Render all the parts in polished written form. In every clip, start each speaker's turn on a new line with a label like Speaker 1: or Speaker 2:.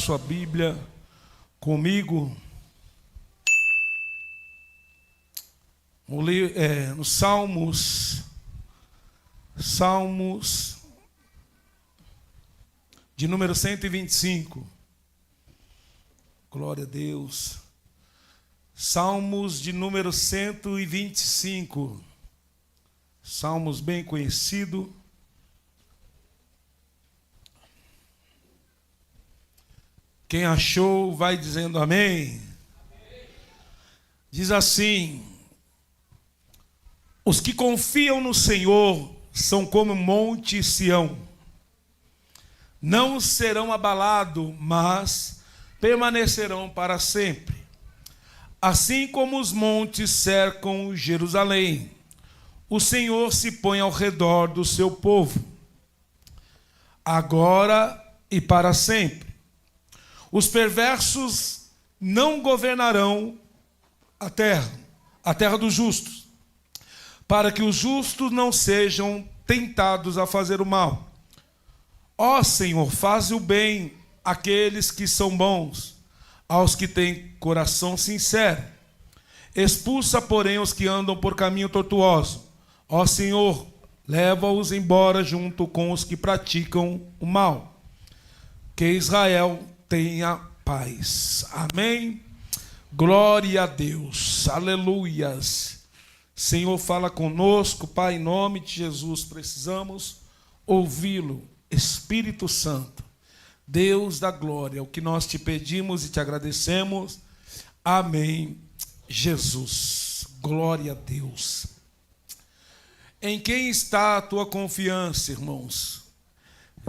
Speaker 1: sua Bíblia comigo no Salmos de número 125. Glória a Deus. Salmos de número 125. Salmos bem conhecido. Quem achou, vai dizendo amém. Diz assim: os que confiam no Senhor são como o monte Sião. Não serão abalados, mas permanecerão para sempre. Assim como os montes cercam Jerusalém, o Senhor se põe ao redor do seu povo, agora e para sempre. Os perversos não governarão a terra dos justos, para que os justos não sejam tentados a fazer o mal. Ó Senhor, faz o bem àqueles que são bons, aos que têm coração sincero. Expulsa, porém, os que andam por caminho tortuoso. Ó Senhor, leva-os embora junto com os que praticam o mal. Que Israel tenha paz. Amém. Glória a Deus. Aleluias. Senhor, fala conosco, Pai, em nome de Jesus. Precisamos ouvi-lo. Espírito Santo, Deus da glória, o que nós te pedimos e te agradecemos. Amém, Jesus. Glória a Deus. Em quem está a tua confiança, irmãos?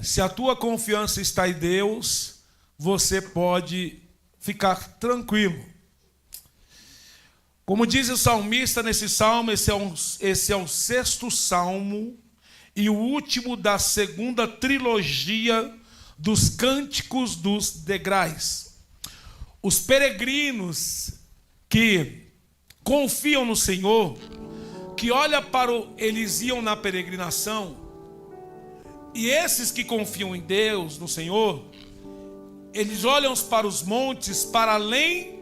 Speaker 1: Se a tua confiança está em Deus, você pode ficar tranquilo. Como diz o salmista nesse salmo, esse é o sexto salmo e o último da segunda trilogia dos Cânticos dos Degraus. Os peregrinos que confiam no Senhor, que olham eles iam na peregrinação, e esses que confiam em Deus, no Senhor, eles olham para os montes, para além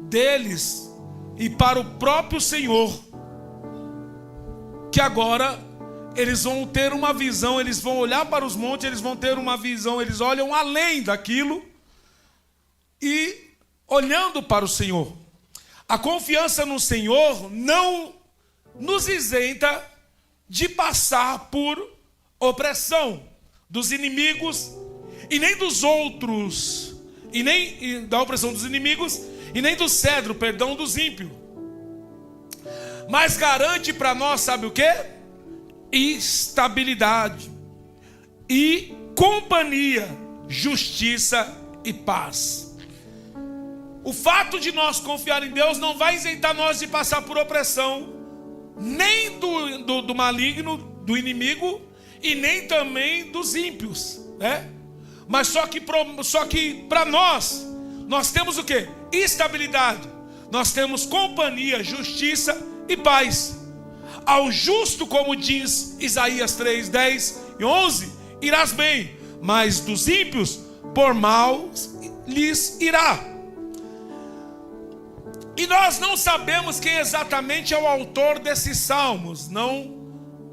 Speaker 1: deles e para o próprio Senhor, que agora eles vão ter uma visão, eles vão olhar para os montes, eles vão ter uma visão, eles olham além daquilo e olhando para o Senhor. A confiança no Senhor não nos isenta de passar por opressão dos inimigos e nem dos outros, e nem da opressão dos inimigos e nem do cedro, dos ímpios. Mas garante para nós, sabe o quê? Estabilidade e companhia, justiça e paz. O fato de nós confiar em Deus não vai isentar nós de passar por opressão, nem do maligno, do inimigo, e nem também dos ímpios, né? Mas só que para nós temos o quê? Estabilidade. Nós temos companhia, justiça e paz. Ao justo, como diz Isaías 3, 10 e 11, irás bem, mas dos ímpios, por mal lhes irá. E nós não sabemos quem exatamente é o autor desses salmos, não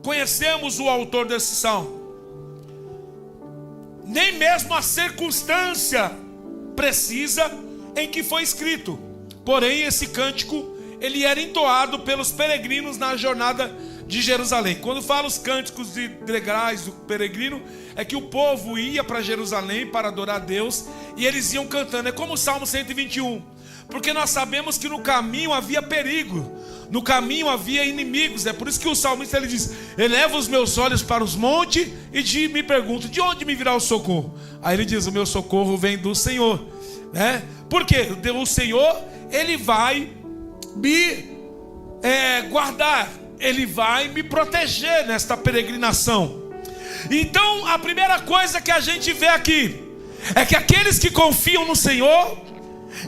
Speaker 1: conhecemos o autor desse salmo, nem mesmo a circunstância precisa em que foi escrito. Porém, esse cântico ele era entoado pelos peregrinos na jornada de Jerusalém. Quando fala os cânticos de degraus do peregrino, é que o povo ia para Jerusalém para adorar a Deus e eles iam cantando. É como o Salmo 121, porque nós sabemos que no caminho havia perigo, no caminho havia inimigos. É por isso que o salmista ele diz: eleva os meus olhos para os montes e me pergunto, de onde me virá o socorro? Aí ele diz: o meu socorro vem do Senhor, né? Porque o Senhor ele vai me guardar, ele vai me proteger nesta peregrinação. Então a primeira coisa que a gente vê aqui é que aqueles que confiam no Senhor,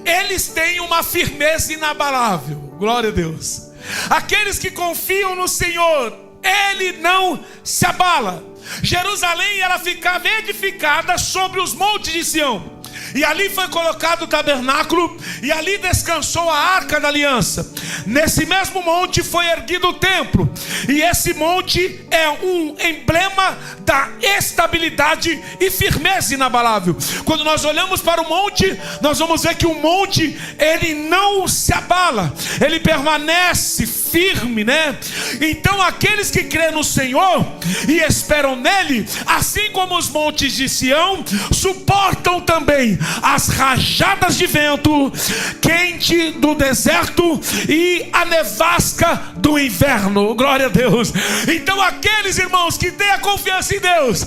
Speaker 1: eles têm uma firmeza inabalável. Glória a Deus. Aqueles que confiam no Senhor, ele não se abala. Jerusalém ela ficava edificada sobre os montes de Sião. e ali foi colocado o tabernáculo, e ali descansou a arca da aliança. Nesse mesmo monte foi erguido o templo, e esse monte é um emblema da estabilidade e firmeza inabalável. Quando nós olhamos para o monte, nós vamos ver que o monte, ele não se abala, ele permanece firme, né? Então aqueles que creem no Senhor e esperam nele, assim como os montes de Sião, suportam também as rajadas de vento quente do deserto e a nevasca do inverno. Glória a Deus. Então aqueles irmãos que têm a confiança em Deus,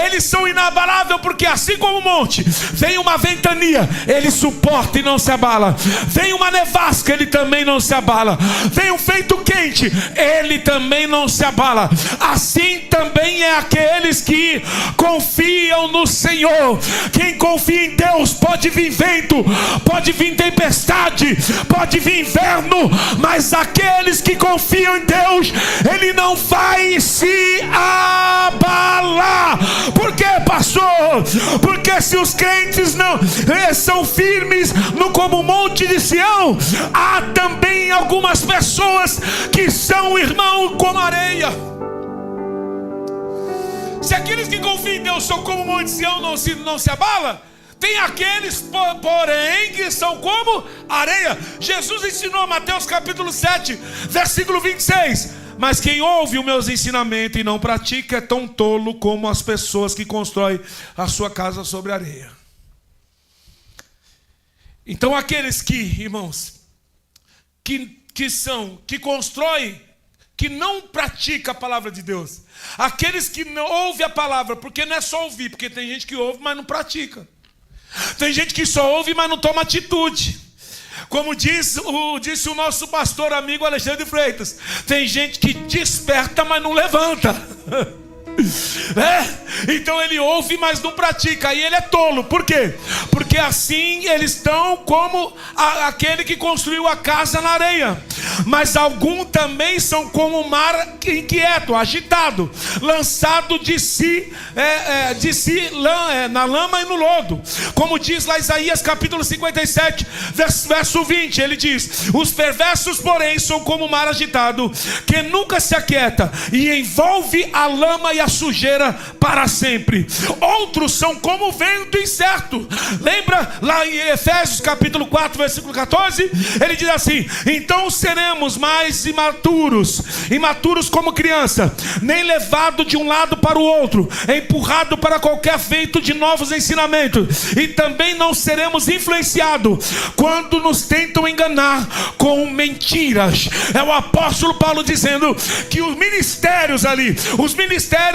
Speaker 1: eles são inabaláveis, porque assim como o monte, vem uma ventania, ele suporta e não se abala. Vem uma nevasca, ele também não se abala. Vem um vento quente, ele também não se abala. Assim também é aqueles que confiam no Senhor. Quem confia em Deus, pode vir vento, pode vir tempestade, pode vir inverno, mas aqueles que confiam em Deus, ele não vai se abalar. Por quê, pastor? Porque se os crentes não são firmes no como o monte de Sião, há também algumas pessoas que são, irmão, como areia. Se aqueles que confiam em Deus são como o monte de Sião, não se abala, tem aqueles, porém, que são como areia. Jesus ensinou, Mateus capítulo 7, versículo 26. Mas quem ouve os meus ensinamentos e não pratica é tão tolo como as pessoas que constroem a sua casa sobre areia. Então aqueles que, irmãos, que constroem, que não pratica a palavra de Deus, aqueles que não ouvem a palavra, porque não é só ouvir, porque tem gente que ouve, mas não pratica. Tem gente que só ouve, mas não toma atitude. Como disse o nosso pastor amigo Alexandre Freitas, tem gente que desperta, mas não levanta. Então ele ouve, mas não pratica, aí ele é tolo. Por quê? Porque assim eles estão como aquele que construiu a casa na areia. Mas alguns também são como o mar inquieto, agitado, lançado de si na lama e no lodo. Como diz lá Isaías capítulo 57, verso 20, ele diz: os perversos, porém, são como o mar agitado, que nunca se aquieta, e envolve a lama e a sujeira para sempre. Outros são como o vento incerto. Lembra lá em Efésios capítulo 4, versículo 14? Ele diz assim: então seremos mais imaturos como criança, nem levado de um lado para o outro, empurrado para qualquer vento de novos ensinamentos, e também não seremos influenciados quando nos tentam enganar com mentiras. É o apóstolo Paulo dizendo que os ministérios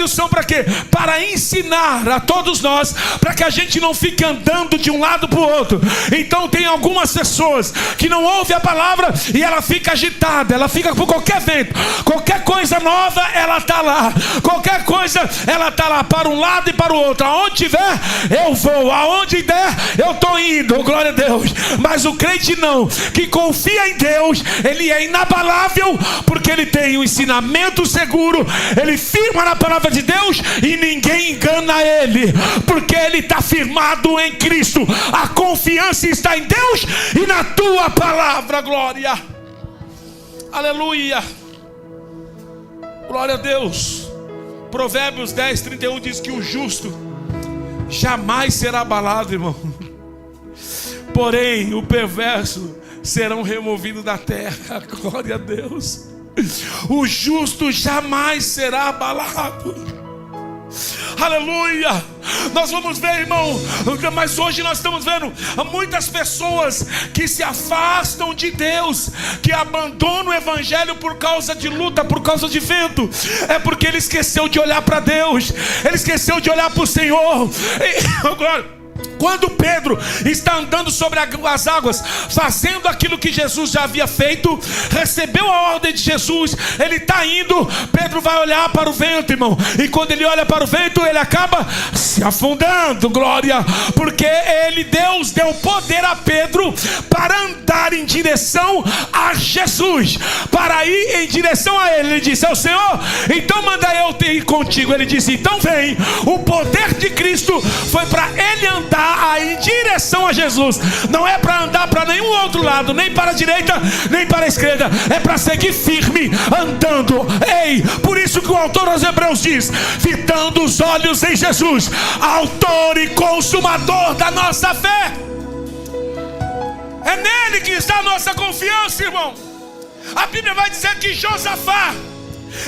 Speaker 1: são para quê? Para ensinar a todos nós, para que a gente não fique andando de um lado para o outro. Então tem algumas pessoas que não ouvem a palavra e ela fica agitada, ela fica por qualquer vento, qualquer coisa nova ela está lá, qualquer coisa ela está lá, para um lado e para o outro. Aonde tiver eu vou, aonde der eu estou indo, glória a Deus. Mas o crente não, que confia em Deus, ele é inabalável, porque ele tem um ensinamento seguro, ele firma na palavra de Deus e ninguém engana ele, porque ele está firmado em Cristo. A confiança está em Deus e na tua palavra. Glória, aleluia, glória a Deus. Provérbios 10, 31 diz que o justo jamais será abalado, irmão, porém o perverso serão removidos da terra. Glória a Deus. O justo jamais será abalado. Aleluia. Nós vamos ver, irmão, mas hoje nós estamos vendo muitas pessoas que se afastam de Deus, que abandonam o evangelho por causa de luta, por causa de vento. É porque ele esqueceu de olhar para Deus, ele esqueceu de olhar para o Senhor. Quando Pedro está andando sobre as águas, fazendo aquilo que Jesus já havia feito, recebeu a ordem de Jesus, ele está indo, Pedro vai olhar para o vento, irmão, e quando ele olha para o vento, ele acaba se afundando. Glória, porque Deus deu poder a Pedro para andar em direção a Jesus, para ir em direção a ele. Ele disse ao Senhor: então manda eu ir contigo. Ele disse: então vem. O poder de Cristo foi para ele andar aí em em direção a Jesus. Não é para andar para nenhum outro lado, nem para a direita, nem para a esquerda. É para seguir firme, andando. Ei, por isso que o autor aos Hebreus diz: fitando os olhos em Jesus, autor e consumador da nossa fé. É nele que está a nossa confiança, irmão. A Bíblia vai dizer que Josafá,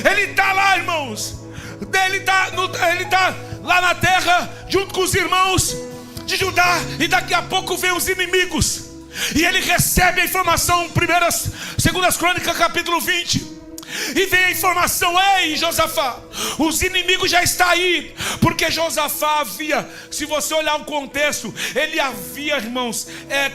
Speaker 1: ele está lá, irmãos. Ele está lá na terra, junto com os irmãos de Judá. E daqui a pouco vem os inimigos. E ele recebe a informação, 2 Crônicas, capítulo 20. E vem a informação: ei, Josafá, os inimigos já estão aí. Porque Josafá havia, se você olhar o contexto, ele havia, irmãos,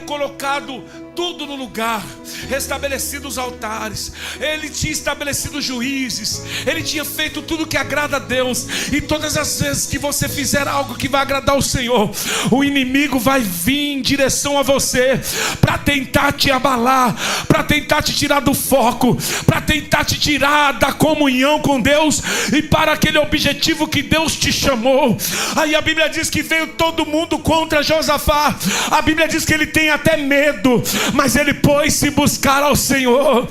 Speaker 1: colocado tudo no lugar, restabelecido os altares, ele tinha estabelecido juízes, ele tinha feito tudo que agrada a Deus. E todas as vezes que você fizer algo que vai agradar o Senhor, o inimigo vai vir em direção a você para tentar te abalar, para tentar te tirar do foco, para tentar te tirar da comunhão com Deus e para aquele objetivo que Deus te chamou. Aí a Bíblia diz que veio todo mundo contra Josafá. A Bíblia diz que ele tem até medo, mas ele pôs-se buscar ao Senhor.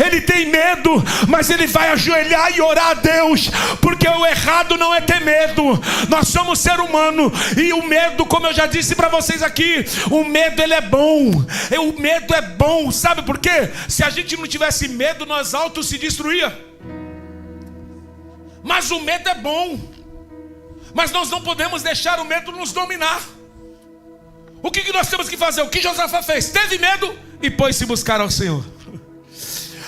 Speaker 1: Ele tem medo, mas ele vai ajoelhar e orar a Deus, porque o errado não é ter medo. Nós somos ser humano, e o medo, como eu já disse para vocês aqui, o medo ele é bom. O medo é bom, sabe por quê? Se a gente não tivesse medo, nós autos se destruía. Mas o medo é bom. Mas nós não podemos deixar o medo nos dominar. O que nós temos que fazer? O que Josafá fez? Teve medo e pôs-se buscar ao Senhor.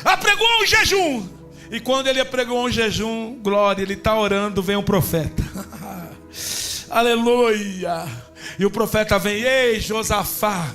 Speaker 1: Apregou um jejum. E quando ele apregou um jejum, glória, ele está orando, vem um profeta. Aleluia. E o profeta vem: ei, Josafá,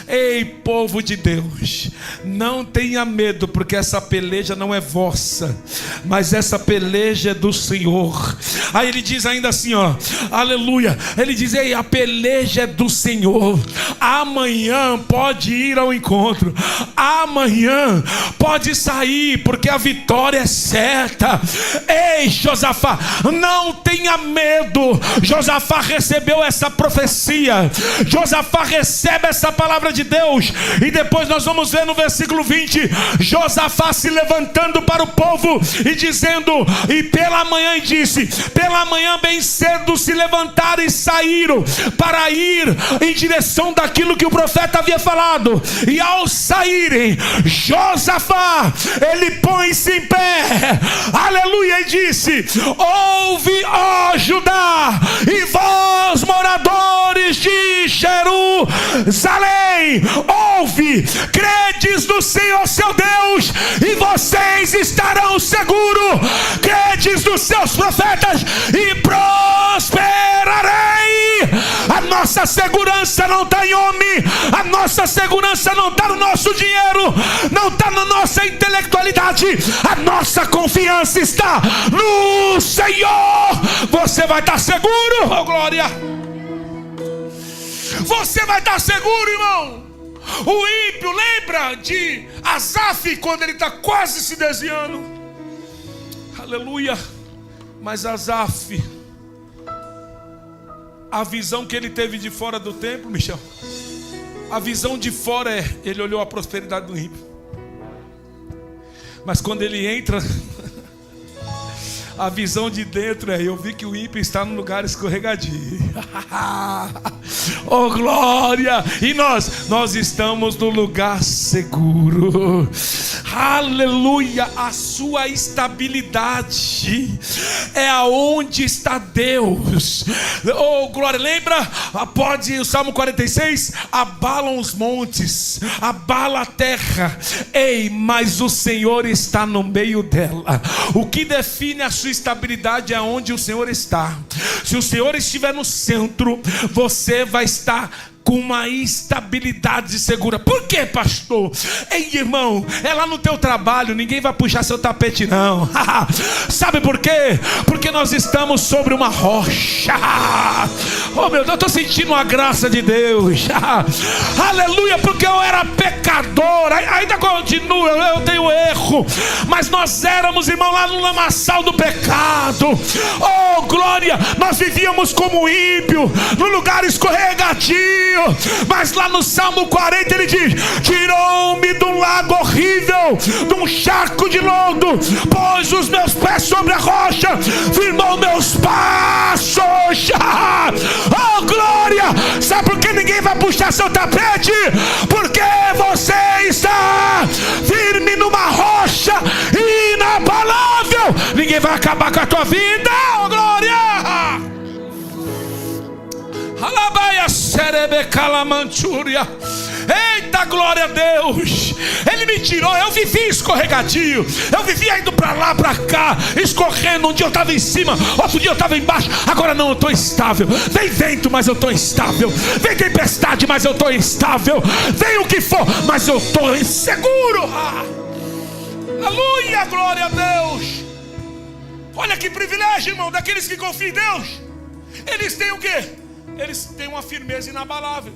Speaker 1: ei, povo de Deus, não tenha medo, porque essa peleja não é vossa, mas essa peleja é do Senhor. Aí ele diz ainda assim, ó, aleluia, ele diz: ei, a peleja é do Senhor. Amanhã pode ir ao encontro, amanhã pode sair, porque a vitória é certa. Ei, Josafá, não tenha medo. Josafá recebeu essa profecia, Josafá recebe essa palavra de Deus. E depois nós vamos ver no versículo 20, Josafá se levantando para o povo e dizendo: e pela manhã, e disse, pela manhã bem cedo se levantaram e saíram para ir em direção daquilo que o profeta havia falado. E ao saírem, Josafá, ele põe-se em pé, aleluia, e disse: ouve, ó Judá, e vós, moradores de Jerusalém, ouve, credes no Senhor seu Deus, e vocês estarão seguros. Credes nos seus profetas e prosperarei. A nossa segurança não está em homem, a nossa segurança não está no nosso dinheiro, não está na nossa intelectualidade, a nossa confiança está no Senhor. Você vai estar seguro, oh glória. Você vai estar seguro, irmão. O ímpio, lembra de Asaf, quando ele está quase se desviando? Aleluia. Mas Asaf, a visão que ele teve de fora do templo, Michel, a visão de fora ele olhou a prosperidade do ímpio. Mas quando ele entra, a visão de dentro eu vi que o ímpio está no lugar escorregadio. Oh glória! E nós estamos no lugar seguro. Aleluia! A sua estabilidade é aonde está Deus. Oh glória! Lembra? Pode o Salmo 46: abalam os montes, abala a terra, ei, mas o Senhor está no meio dela. O que define a sua estabilidade é onde o Senhor está. Se o Senhor estiver no centro, você vai estar com uma estabilidade segura. Por quê, pastor? Ei, irmão, é lá no teu trabalho, ninguém vai puxar seu tapete não. Sabe por quê? Porque nós estamos sobre uma rocha. Oh meu Deus, eu estou sentindo a graça de Deus. Aleluia, porque eu era pecador, ainda continuo, eu tenho erro, mas nós éramos, irmão, lá no lamaçal do pecado. Oh glória, nós vivíamos como ímpio, no lugar escorregadio. Mas lá no Salmo 40 ele diz: tirou-me de um lago horrível, de um charco de lodo, pôs os meus pés sobre a rocha, firmou meus passos. Oh glória! Sabe por que ninguém vai puxar seu tapete? Porque você está firme numa rocha inabalável. Ninguém vai acabar com a tua vida. Oh glória! Alabaia serebe calamanchúria. Eita, glória a Deus. Ele me tirou, eu vivia escorregadio, eu vivia indo pra lá, pra cá, escorrendo. Um dia eu estava em cima, outro dia eu estava embaixo. Agora não, eu estou estável. Vem vento, mas eu estou estável. Vem tempestade, mas eu estou estável. Vem o que for, mas eu estou seguro. Aleluia, glória a Deus. Olha que privilégio, irmão, daqueles que confiam em Deus. Eles têm o quê? Eles têm uma firmeza inabalável.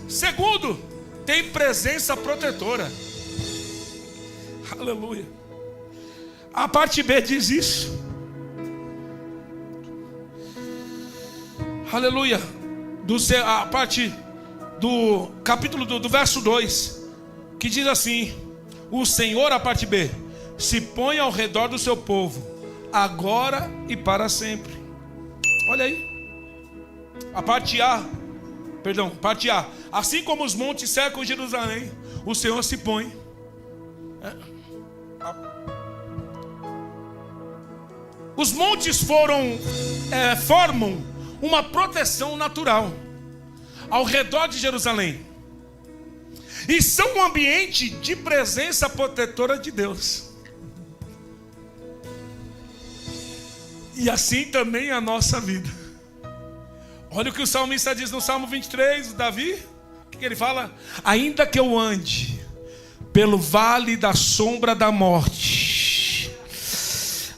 Speaker 1: Segundo, tem presença protetora. Aleluia. A parte B diz isso. Aleluia. A parte do capítulo do verso 2, que diz assim: o Senhor, a parte B, se põe ao redor do seu povo, agora e para sempre. Olha aí. A parte A. Assim como os montes cercam Jerusalém, o Senhor se põe. Os montes formam uma proteção natural ao redor de Jerusalém, e são um ambiente de presença protetora de Deus. E assim também a nossa vida. Olha o que o salmista diz no Salmo 23, Davi. O que ele fala? Ainda que eu ande pelo vale da sombra da morte,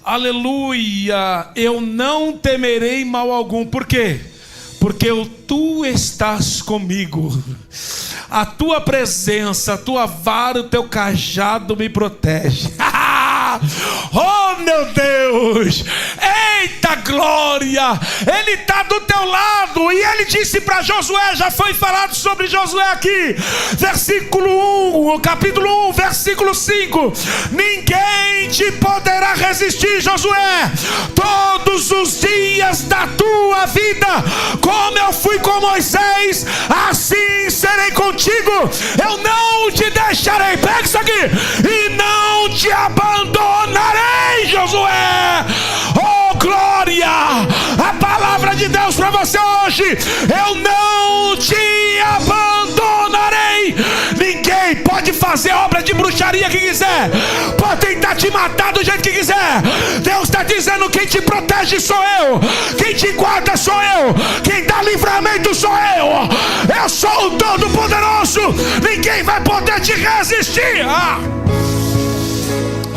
Speaker 1: aleluia, eu não temerei mal algum. Por quê? Porque tu estás comigo. A tua presença, a tua vara, o teu cajado me protege. Oh meu Deus, eita glória, Ele está do teu lado. E Ele disse para Josué, já foi falado sobre Josué aqui, versículo 1, capítulo 1, versículo 5: ninguém te poderá resistir, Josué, todos os dias da tua vida. Como eu fui com Moisés, assim serei contigo. Eu não te deixarei, pega isso aqui, e não te abandonarei, Josué. Oh glória, a palavra de Deus para você hoje: eu não te abandonarei. Ninguém pode fazer obra de bruxaria que quiser, pode tentar te matar do jeito que quiser. Deus está dizendo: quem te protege sou eu, quem te guarda sou eu, quem dá livramento sou eu. Eu sou o Todo-Poderoso, ninguém vai poder te resistir.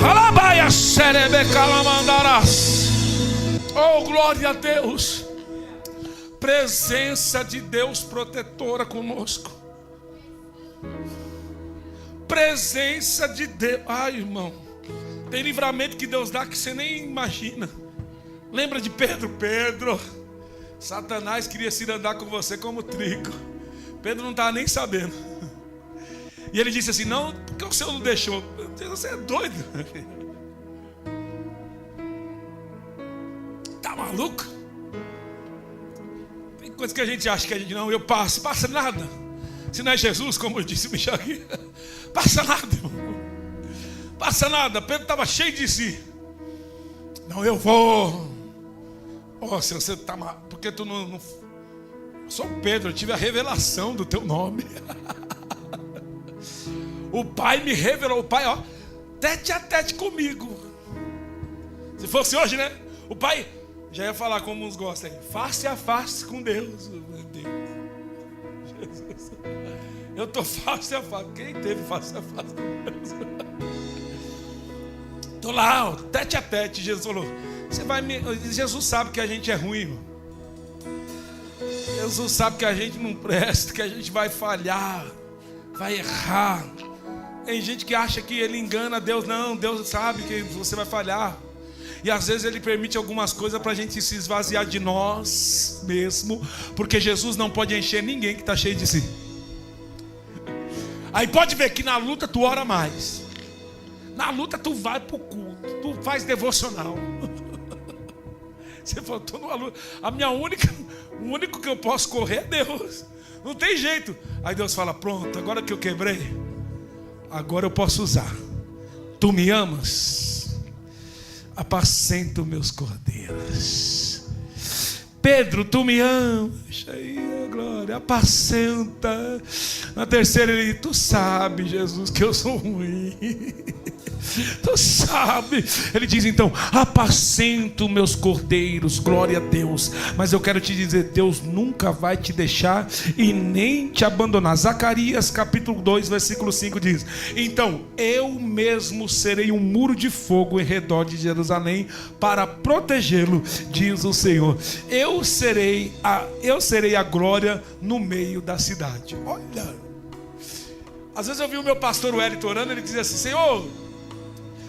Speaker 1: Alabaia serebe calamandarás. Oh glória a Deus. Presença de Deus protetora conosco. Presença de Deus. Ai irmão, tem livramento que Deus dá que você nem imagina. Lembra de Pedro? Pedro, Satanás queria se andar com você como trigo. Pedro não estava nem sabendo. E ele disse assim: não, porque o Senhor não deixou. Você é doido. Tá maluco? Tem coisa que a gente acha que a gente não, passa nada. Se não é Jesus, como eu disse o Michel aqui, passa nada, irmão. Passa nada. Pedro estava cheio de si. Não, eu vou. Oh, se você está mal, porque tu não. Eu sou Pedro, eu tive a revelação do teu nome. O Pai me revelou, o Pai, ó, tete a tete comigo. Se fosse hoje, né? O Pai já ia falar como uns gostam aí, face a face com Deus. Meu Deus. Jesus. Eu estou face a face. Quem teve face a face com Deus? Estou lá, ó, tete a tete. Jesus falou: você vai me... Jesus sabe que a gente é ruim, irmão. Jesus sabe que a gente não presta, que a gente vai falhar, vai errar. Tem gente que acha que ele engana Deus. Não, Deus sabe que você vai falhar. E às vezes Ele permite algumas coisas para a gente se esvaziar de nós mesmo, porque Jesus não pode encher ninguém que está cheio de si. Aí pode ver que na luta tu ora mais, na luta tu vai para o culto, tu faz devocional. Você falou, estou numa luta. O único que eu posso correr é Deus. Não tem jeito. Aí Deus fala, pronto, agora que eu quebrei, agora eu posso usar. Tu me amas? Apacenta os meus cordeiros. Pedro, tu me amas? Aí, glória, apacenta. Na terceira ele, tu sabe, Jesus, que eu sou ruim. Tu sabe. Ele diz então, apacento meus cordeiros, glória a Deus. Mas eu quero te dizer, Deus nunca vai te deixar e nem te abandonar. Zacarias capítulo 2 versículo 5 diz, então eu mesmo serei um muro de fogo em redor de Jerusalém para protegê-lo, diz o Senhor. Eu serei a glória no meio da cidade. Olha, às vezes eu vi o meu pastor Wellington orando, ele dizia assim, Senhor,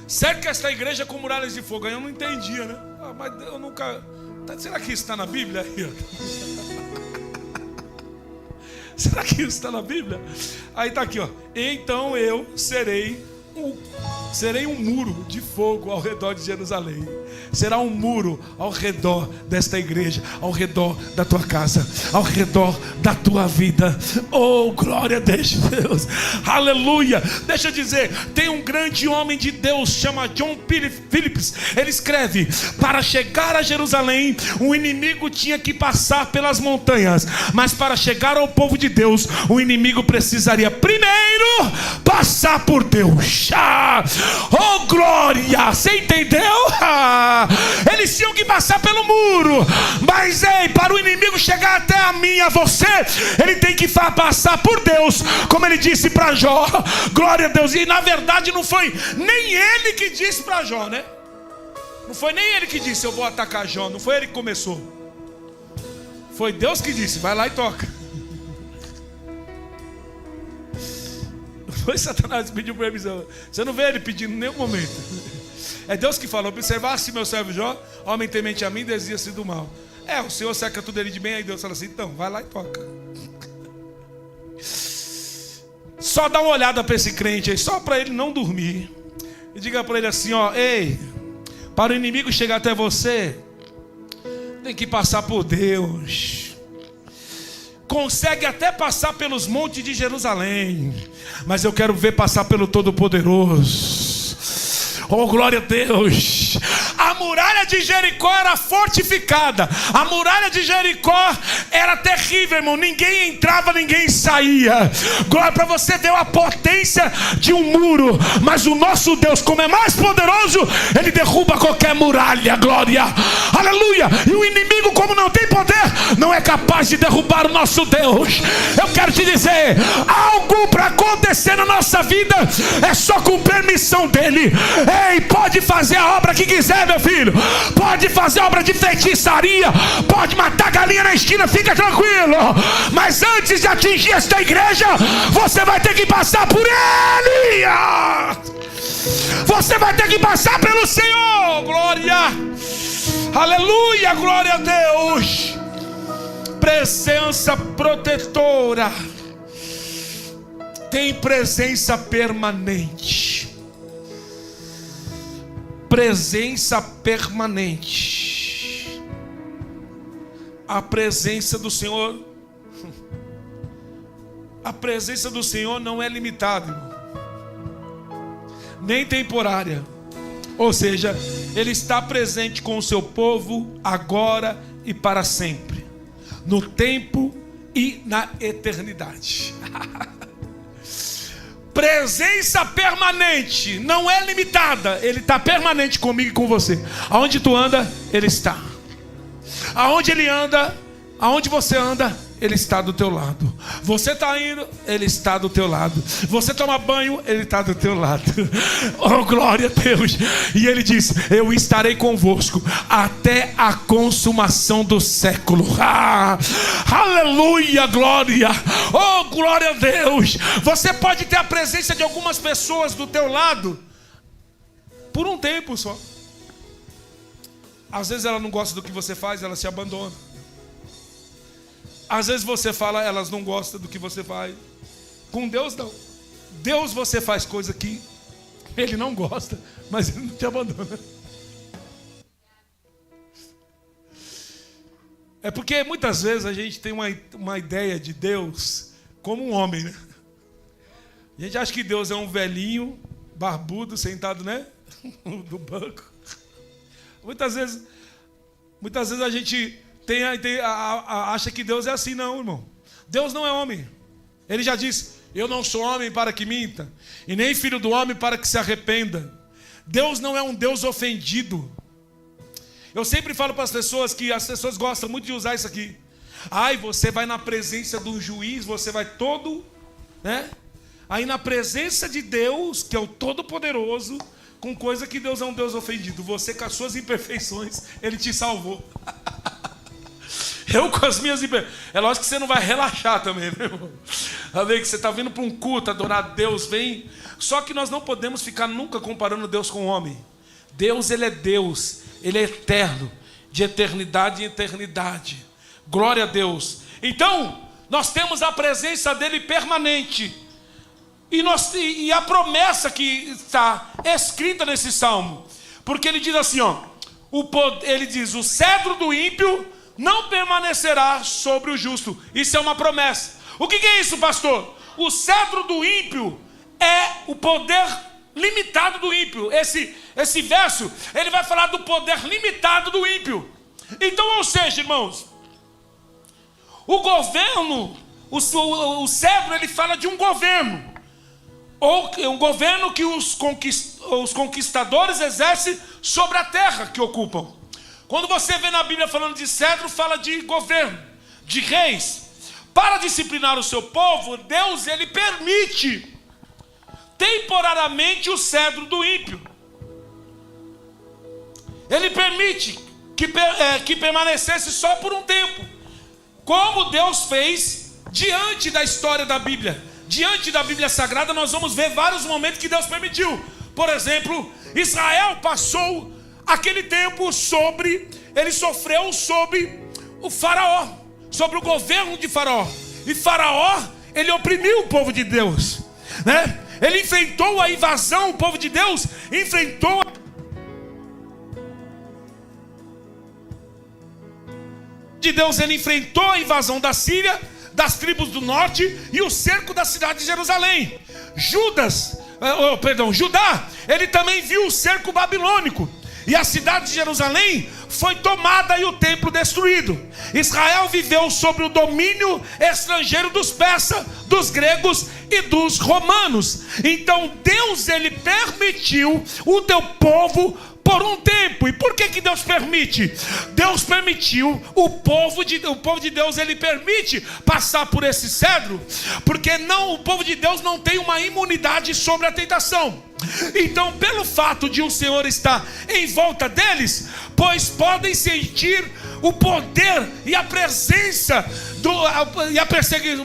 Speaker 1: cerca esta igreja com muralhas de fogo. Aí eu não entendia, né? Mas eu nunca... Será que isso está na Bíblia? Aí, será que isso está na Bíblia? Aí está aqui, ó. Então eu serei um muro de fogo ao redor de Jerusalém. Será um muro ao redor desta igreja, ao redor da tua casa, ao redor da tua vida. Oh, glória a Deus. Aleluia. Deixa eu dizer, tem um grande homem de Deus, chama John Phillips. Ele escreve, para chegar a Jerusalém, o inimigo tinha que passar pelas montanhas, mas para chegar ao povo de Deus, o inimigo precisaria primeiro passar por Deus. Oh, glória. Você entendeu? Eles tinham que passar pelo muro, mas para o inimigo chegar até a mim, a você, ele tem que passar por Deus, como ele disse para Jó. Glória a Deus. E na verdade não foi nem ele que disse para Jó, né? Não foi nem ele que disse, eu vou atacar Jó. Não foi ele que começou, foi Deus que disse, vai lá e toca. Foi Satanás que pediu permissão. Você não vê ele pedindo em nenhum momento. É Deus que falou, observasse meu servo Jó, homem temente a mim, desvia-se do mal. O Senhor cerca tudo ele de bem. Aí Deus fala assim, então, vai lá e toca. Só dá uma olhada para esse crente aí, só para ele não dormir. E diga para ele assim, ó, ei, para o inimigo chegar até você, tem que passar por Deus. Consegue até passar pelos montes de Jerusalém, mas eu quero ver passar pelo Todo-Poderoso. Oh, glória a Deus. A muralha de Jericó era fortificada. A muralha de Jericó era terrível, irmão. Ninguém entrava, ninguém saía. Glória, para você ver a potência de um muro. Mas o nosso Deus, como é mais poderoso, ele derruba qualquer muralha. Glória, aleluia. E o inimigo, como não tem poder, não é capaz de derrubar o nosso Deus. Eu quero te dizer, algo para acontecer na nossa vida é só com permissão dele. Ei, pode fazer a obra que quiser, meu filho. Pode fazer obra de feitiçaria, pode matar galinha na esquina, fica tranquilo. Mas antes de atingir esta igreja, você vai ter que passar por ele. Você vai ter que passar pelo Senhor. Glória, aleluia, glória a Deus. Presença protetora. Tem presença permanente. Presença permanente. A presença do Senhor, a presença do Senhor não é limitada, irmão, nem temporária. Ou seja, Ele está presente com o seu povo agora e para sempre, no tempo e na eternidade. Presença permanente, não é limitada. Ele está permanente comigo e com você. Aonde tu anda, Ele está. Aonde Ele anda, aonde você anda, Ele está do teu lado. Você está indo, Ele está do teu lado. Você toma banho, Ele está do teu lado. Oh, glória a Deus. E Ele diz, eu estarei convosco até a consumação do século. Aleluia, glória. Oh, glória a Deus. Você pode ter a presença de algumas pessoas do teu lado por um tempo só. Às vezes ela não gosta do que você faz, ela se abandona. Às vezes você fala, elas não gostam do que você faz. Com Deus não. Deus, você faz coisa que Ele não gosta, mas Ele não te abandona. É porque muitas vezes a gente tem uma ideia de Deus como um homem, né? A gente acha que Deus é um velhinho, barbudo, sentado, né? No banco. Muitas vezes a gente acha que Deus é assim. Não, irmão. Deus não é homem. Ele já disse: eu não sou homem para que minta, e nem filho do homem para que se arrependa. Deus não é um Deus ofendido. Eu sempre falo para as pessoas que as pessoas gostam muito de usar isso aqui. Ai, você vai na presença do juiz, você vai todo, né? Aí na presença de Deus, que é o Todo-Poderoso, com coisa que Deus é um Deus ofendido. Você com as suas imperfeições, Ele te salvou. Eu com as minhas imperfeições. É lógico que você não vai relaxar também, né, irmão? A ver que você está vindo para um culto, adorar Deus, vem. Só que nós não podemos ficar nunca comparando Deus com o homem. Deus, Ele é Deus. Ele é eterno, de eternidade em eternidade. Glória a Deus. Então, nós temos a presença dEle permanente. E a promessa que está escrita nesse salmo. Porque ele diz assim, ó. Ele diz: o cedro do ímpio não permanecerá sobre o justo. Isso é uma promessa. O que é isso, pastor? O cedro do ímpio é o poder limitado do ímpio. Esse verso, ele vai falar do poder limitado do ímpio. Então, ou seja, irmãos, o governo, o cedro, ele fala de um governo. Ou um governo que os conquistadores exercem sobre a terra que ocupam. Quando você vê na Bíblia falando de cedro, fala de governo, de reis. Para disciplinar o seu povo, Deus, ele permite temporariamente o cedro do ímpio. Ele permite que permanecesse só por um tempo, como Deus fez diante da história da Bíblia. Diante da Bíblia Sagrada, nós vamos ver vários momentos que Deus permitiu. Por exemplo, Israel passou aquele tempo ele sofreu sobre o faraó, sobre o governo de faraó. E faraó, ele oprimiu o povo de Deus, né? Ele enfrentou a invasão, o povo de Deus enfrentou ele enfrentou a invasão da Síria, das tribos do norte e o cerco da cidade de Jerusalém. Judá, ele também viu o cerco babilônico. E a cidade de Jerusalém foi tomada e o templo destruído. Israel viveu sob o domínio estrangeiro dos persas, dos gregos e dos romanos. Então Deus, ele permitiu o teu povo por um tempo. E por que Deus permite? Deus permitiu, o povo de Deus, ele permite passar por esse cedro, porque o povo de Deus não tem uma imunidade sobre a tentação. Então, pelo fato de o Senhor estar em volta deles, pois podem sentir o poder e a presença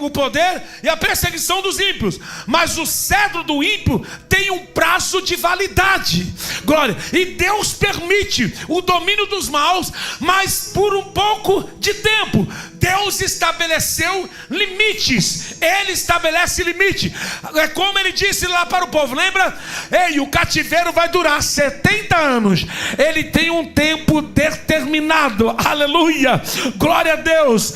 Speaker 1: o poder e a perseguição dos ímpios. Mas o cedro do ímpio tem um prazo de validade. Glória. E Deus permite o domínio dos maus, mas por um pouco de tempo. Deus estabeleceu limites. Ele estabelece limite. É como ele disse lá para o povo, lembra? O cativeiro vai durar 70 anos. Ele tem um tempo determinado. Aleluia. Glória a Deus.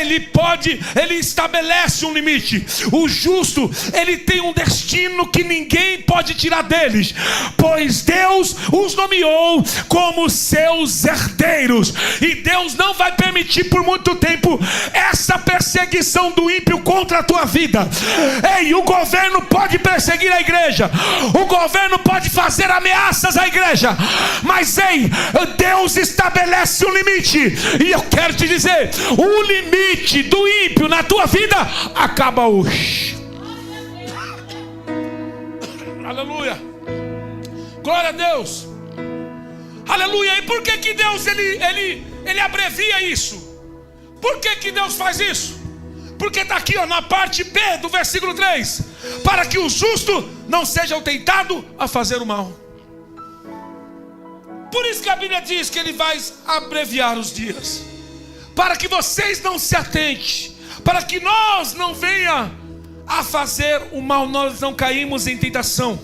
Speaker 1: Ele estabelece um limite. O justo, ele tem um destino que ninguém pode tirar deles, pois Deus os nomeou como seus herdeiros. E Deus não vai permitir por muito tempo essa perseguição do ímpio contra a tua vida. O governo pode perseguir a igreja, o governo pode fazer ameaças à igreja, mas Deus estabelece um limite. E eu quero te dizer, o limite do ímpio na tua vida acaba hoje. Aleluia. Glória a Deus. Aleluia. E por que Deus ele abrevia isso? Por que Deus faz isso? Porque está aqui, na parte B do versículo 3: para que o justo não seja tentado a fazer o mal. Por isso que a Bíblia diz que Ele vai abreviar os dias, para que vocês não se atentem, para que nós não venha a fazer o mal, nós não caímos em tentação.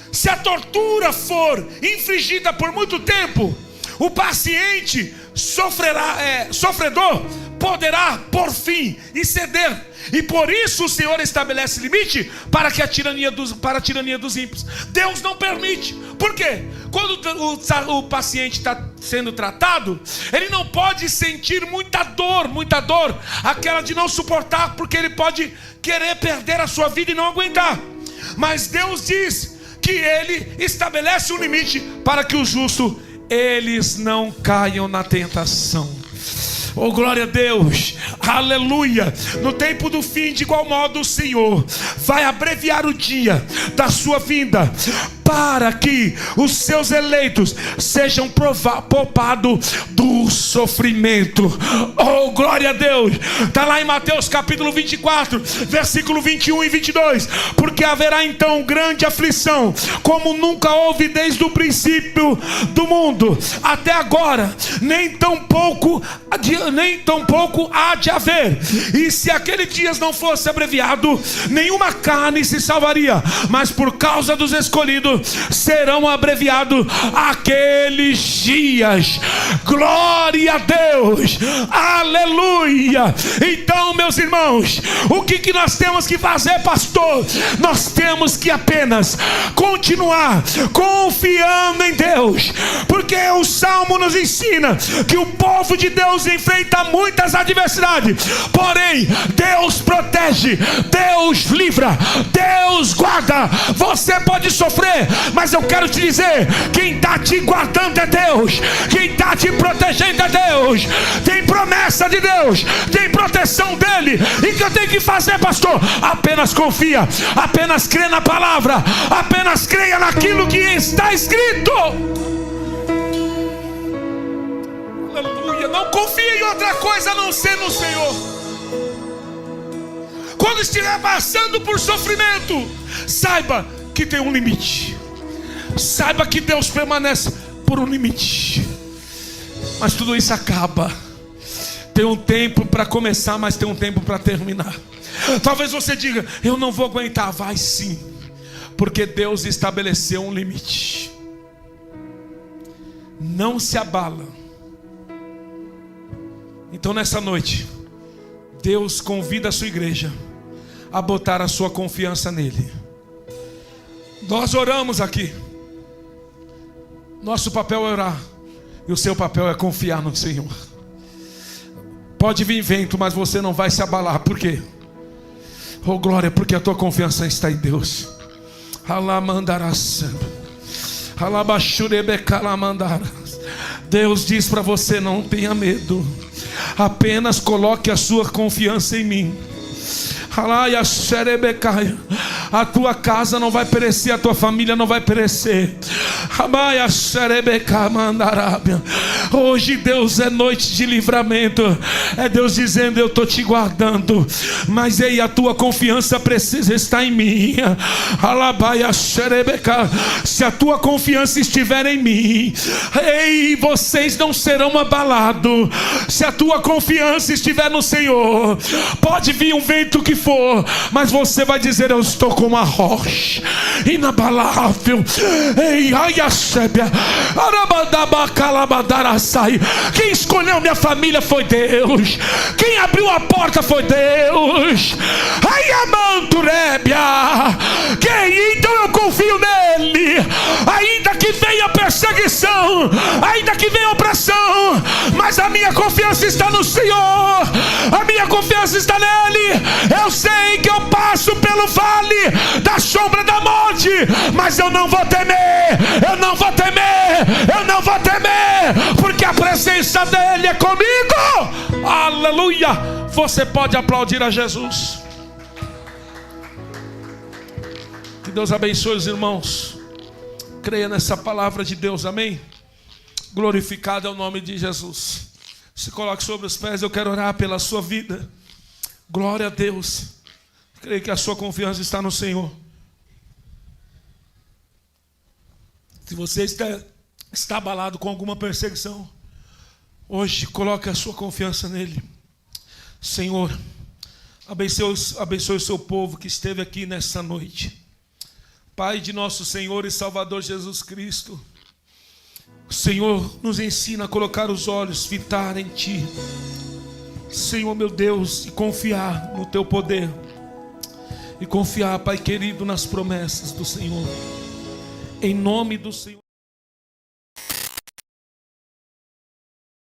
Speaker 1: Se a tortura for infligida por muito tempo, o paciente sofredor poderá por fim e ceder. E por isso o Senhor estabelece limite para a tirania dos ímpios. Deus não permite. Por quê? Quando o paciente está sendo tratado, ele não pode sentir muita dor, aquela de não suportar, porque ele pode querer perder a sua vida e não aguentar. Mas Deus diz que Ele estabelece um limite para que os justos, eles não caiam na tentação. Oh, glória a Deus, aleluia. No tempo do fim, de igual modo, o Senhor vai abreviar o dia da sua vinda, para que os seus eleitos sejam poupados do sofrimento. Oh, glória a Deus. Está lá em Mateus capítulo 24, versículo 21 e 22. Porque haverá então grande aflição, como nunca houve desde o princípio do mundo até agora, nem tão pouco há de haver. E se aquele dias não fosse abreviado, nenhuma carne se salvaria, mas por causa dos escolhidos serão abreviados aqueles dias. Glória a Deus, aleluia. Então, meus irmãos, o que nós temos que fazer, pastor? Nós temos que apenas continuar confiando em Deus, porque o Salmo nos ensina que o povo de Deus enfrenta muitas adversidades, porém Deus protege, Deus livra, Deus guarda. Você pode sofrer, mas eu quero te dizer, quem está te guardando é Deus, quem está te protegendo é Deus. Tem promessa de Deus, tem proteção dele. E o que eu tenho que fazer, pastor? Apenas confia, apenas crê na palavra, apenas creia naquilo que está escrito. Aleluia. Não confie em outra coisa a não ser no Senhor. Quando estiver passando por sofrimento, saiba que tem um limite. Saiba que Deus permanece por um limite. Mas tudo isso acaba. Tem um tempo para começar, mas tem um tempo para terminar. Talvez você diga, eu não vou aguentar. Vai sim, porque Deus estabeleceu um limite. Não se abala. Então nessa noite, Deus convida a sua igreja a botar a sua confiança nele. Nós oramos aqui. Nosso papel é orar, e o seu papel é confiar no Senhor. Pode vir vento, mas você não vai se abalar. Por quê? Oh glória, porque a tua confiança está em Deus. Deus diz para você, não tenha medo, apenas coloque a sua confiança em mim. A tua casa não vai perecer, a tua família não vai perecer. Hoje, Deus, é noite de livramento. É Deus dizendo, eu estou te guardando, mas ei, a tua confiança precisa estar em mim. Se a tua confiança estiver em mim, ei, vocês não serão abalados. Se a tua confiança estiver no Senhor, pode vir um vento que for, mas você vai dizer, eu estou com uma rocha inabalável. Ei, ai a sébia, quem escolheu minha família foi Deus, quem abriu a porta foi Deus. Ai amanturébia, quem? Então eu confio nele, ainda que venha perseguição, ainda que venha opressão, mas a minha confiança está no Senhor, a minha confiança está nele. Eu sei que eu passo pelo vale da sombra da morte, mas eu não vou temer, eu não vou temer, eu não vou temer, porque a presença dele é comigo. Aleluia. Você pode aplaudir a Jesus. Que Deus abençoe os irmãos. Creia nessa palavra de Deus, amém? Glorificado é o nome de Jesus. Se coloque sobre os pés, eu quero orar pela sua vida. Glória a Deus. Creio que a sua confiança está no Senhor. Se você está abalado com alguma perseguição, hoje coloque a sua confiança nele. Senhor, abençoe o seu povo que esteve aqui nessa noite. Pai de nosso Senhor e Salvador Jesus Cristo, o Senhor nos ensina a colocar os olhos, fitar em Ti, Senhor meu Deus, e confiar no Teu poder, e confiar, Pai querido, nas promessas do Senhor, em nome do Senhor.